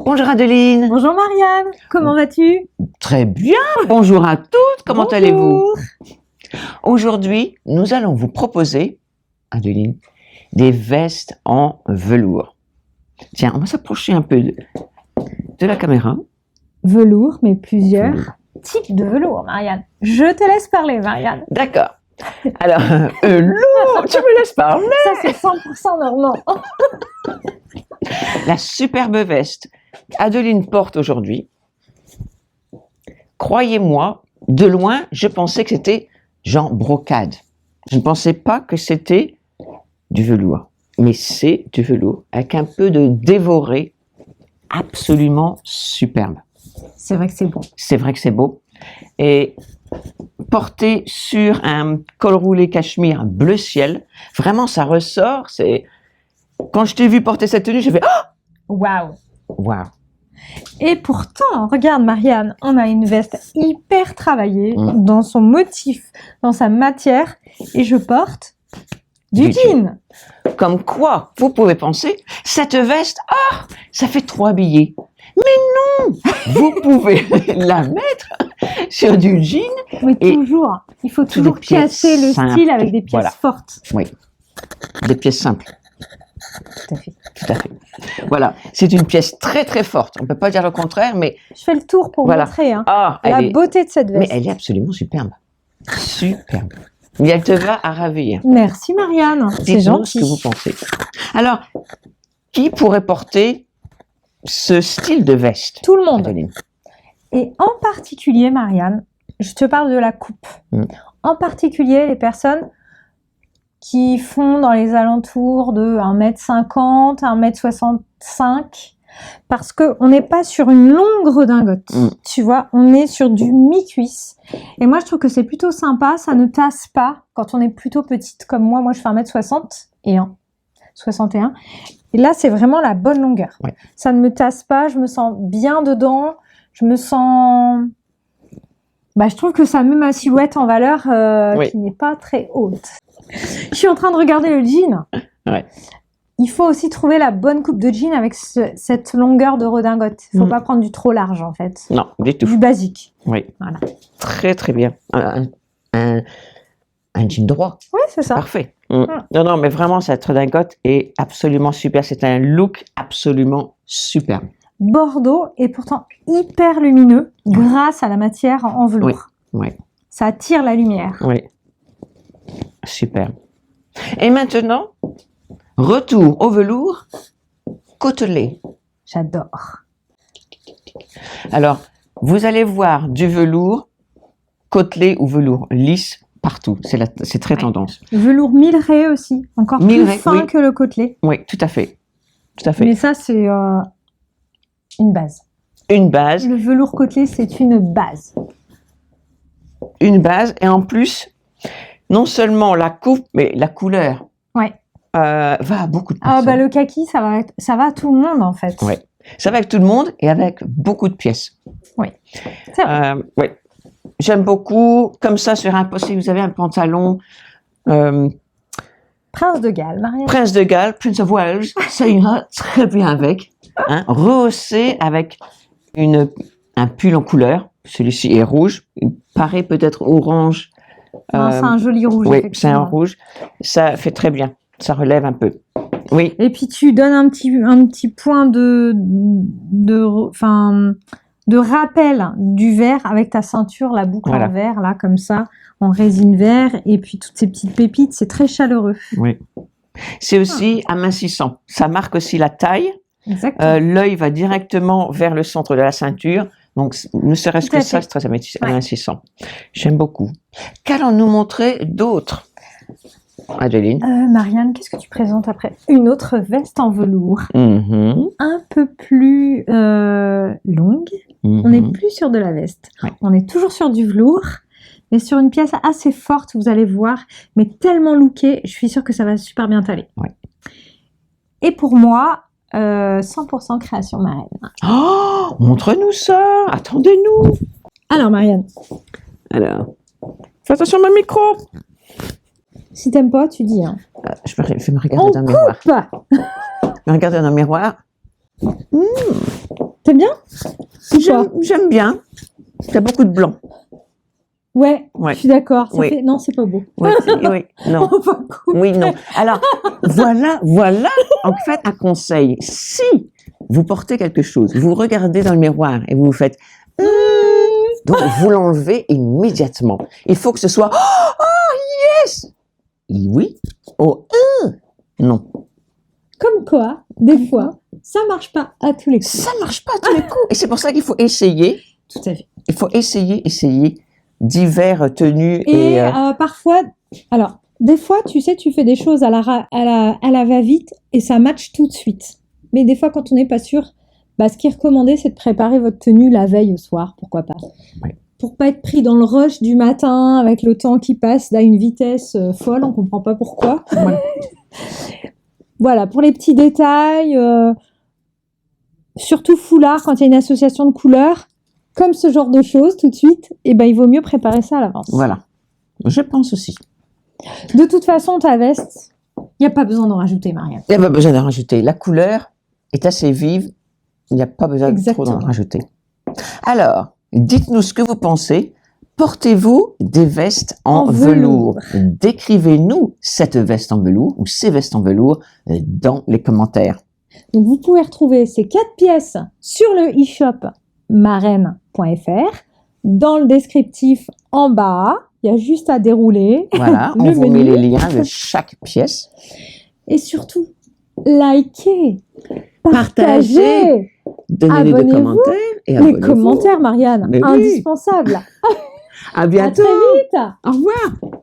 Bonjour Adeline. Bonjour Marianne, comment vas-tu? Très bien, bonjour à toutes, comment allez-vous? Aujourd'hui, nous allons vous proposer, Adeline, des vestes en velours. Tiens, on va s'approcher un peu de la caméra. Velours, mais plusieurs types de velours, Marianne. Je te laisse parler, Marianne. D'accord. Alors, velours, tu me laisses parler. Ça, c'est 100% normand. La superbe veste Adeline porte aujourd'hui. Croyez-moi, de loin, je pensais que c'était genre brocade. Je ne pensais pas que c'était du velours. Mais c'est du velours avec un peu de dévoré, absolument superbe. C'est vrai que c'est beau. C'est vrai que c'est beau. Et porté sur un col roulé cachemire bleu ciel, vraiment ça ressort. C'est quand je t'ai vu porter cette tenue, j'ai fait oh Waouh. waouh. Et pourtant, regarde Marianne, on a une veste hyper travaillée dans son motif, dans sa matière, et je porte du jean. Comme quoi, vous pouvez penser, cette veste, ça fait 3 billets. Mais non, vous pouvez la mettre sur du jean. Mais toujours, il faut toujours casser le style avec des pièces fortes. Oui, des pièces simples. Tout à fait. Tout à fait. Voilà, c'est une pièce très très forte. On ne peut pas dire le contraire, mais je fais le tour pour montrer la beauté de cette veste. Mais elle est absolument superbe. Superbe. Et elle te va à ravir. Merci Marianne, c'est gentil. Ce que vous pensez. Alors, qui pourrait porter ce style de veste? Tout le monde. Adeline. Et en particulier, Marianne, je te parle de la coupe. En particulier, les personnes qui font dans les alentours de 1m50, 1m65, parce qu'on n'est pas sur une longue redingote, tu vois, on est sur du mi-cuisse. Et moi, je trouve que c'est plutôt sympa, ça ne tasse pas quand on est plutôt petite comme moi. Moi, je fais 1m60 et 61. Et là, c'est vraiment la bonne longueur. Ouais. Ça ne me tasse pas, je me sens bien dedans, je me sens... je trouve que ça met ma silhouette en valeur qui n'est pas très haute. Je suis en train de regarder le jean. Ouais. Il faut aussi trouver la bonne coupe de jean avec cette longueur de redingote. Il ne faut pas prendre du trop large, en fait. Non, du tout. Du basique. Oui. Voilà. Très, très bien. Un jean droit. Oui, c'est ça. Parfait. Non, mais vraiment, cette redingote est absolument super. C'est un look absolument superbe. Bordeaux est pourtant hyper lumineux grâce à la matière en velours. Oui. Ça attire la lumière. Oui. Superbe. Et maintenant, retour au velours côtelé. J'adore. Alors, vous allez voir du velours côtelé ou velours lisse partout. C'est très tendance. Velours milleray aussi, encore plus fin que le côtelé. Oui, tout à fait. Tout à fait. Mais ça, c'est une base. Une base. Le velours côtelé, c'est une base. Une base, et en plus, non seulement la coupe, mais la couleur va à beaucoup de personnes. Le kaki, ça va à tout le monde, en fait. Oui. Ça va avec tout le monde et avec beaucoup de pièces. Oui. C'est vrai. Oui. J'aime beaucoup, comme ça, si vous avez un pantalon... Prince de Galles, Marianne. Prince de Galles, Prince of Wales, ça ira très bien avec. Rehaussé avec un pull en couleur. Celui-ci est rouge. Il paraît peut-être orange. Non, c'est un joli rouge. Oui, c'est un rouge. Ça fait très bien. Ça relève un peu. Oui. Et puis tu donnes un petit point de rappel du verre avec ta ceinture, la boucle en verre, là, comme ça, en résine verre. Et puis toutes ces petites pépites, c'est très chaleureux. Oui. C'est aussi amincissant. Ça marque aussi la taille. Exactement. L'œil va directement vers le centre de la ceinture. Donc, ne serait-ce que ça, c'est très amincissant. J'aime beaucoup. Qu'allons-nous montrer d'autre, Adeline? Marianne, qu'est-ce que tu présentes après? Une autre veste en velours. Un peu plus longue. On n'est plus sur de la veste. On est toujours sur du velours, mais sur une pièce assez forte, vous allez voir, mais tellement lookée, je suis sûre que ça va super bien t'aller. Et pour moi, 100% création Marianne. Oh, montre-nous ça. Attendez-nous. Alors, Marianne. Alors, fais attention à mon micro. Si t'aimes pas, tu dis. Je vais me regarder dans le miroir. Je vais me regarder dans le miroir. T'aimes bien? Ou pas? J'aime bien. T'as beaucoup de blanc. Ouais, Ouais. je suis d'accord. Ça Oui. fait... Non, c'est pas beau. Oui, oui, non. On va couper. Oui, non. Alors, voilà, en fait, un conseil. Si vous portez quelque chose, vous regardez dans le miroir et vous vous faites donc vous l'enlevez immédiatement. Il faut que ce soit yes, oui, non. Comme quoi, des fois, ça marche pas à tous les coups. Ça marche pas à tous les coups. Et c'est pour ça qu'il faut essayer. Tout à fait. Il faut essayer divers tenues Et parfois, alors, des fois, tu sais, tu fais des choses à la va-vite et ça match tout de suite. Mais des fois, quand on n'est pas sûr, ce qui est recommandé, c'est de préparer votre tenue la veille au soir, pourquoi pas. Oui. Pour pas être pris dans le rush du matin avec le temps qui passe à une vitesse folle, on comprend pas pourquoi. Ouais. Voilà, pour les petits détails, surtout foulard, quand il y a une association de couleurs, comme ce genre de choses tout de suite, il vaut mieux préparer ça à l'avance. Voilà. Je pense aussi. De toute façon, ta veste, il n'y a pas besoin d'en rajouter, Marianne. Il n'y a pas besoin d'en rajouter. La couleur est assez vive. Il n'y a pas besoin de trop d'en rajouter. Alors, dites-nous ce que vous pensez. Portez-vous des vestes en velours? Décrivez-nous cette veste en velours ou ces vestes en velours dans les commentaires. Donc, vous pouvez retrouver ces 4 pièces sur le e-shop marraine.fr. Dans le descriptif en bas, il y a juste à dérouler. Voilà, on vous met les liens de chaque pièce. Et surtout, likez, partagez, donnez des commentaires et abonnez-vous. Les commentaires, Marianne, Mais oui. indispensable. À bientôt. À très vite. Au revoir.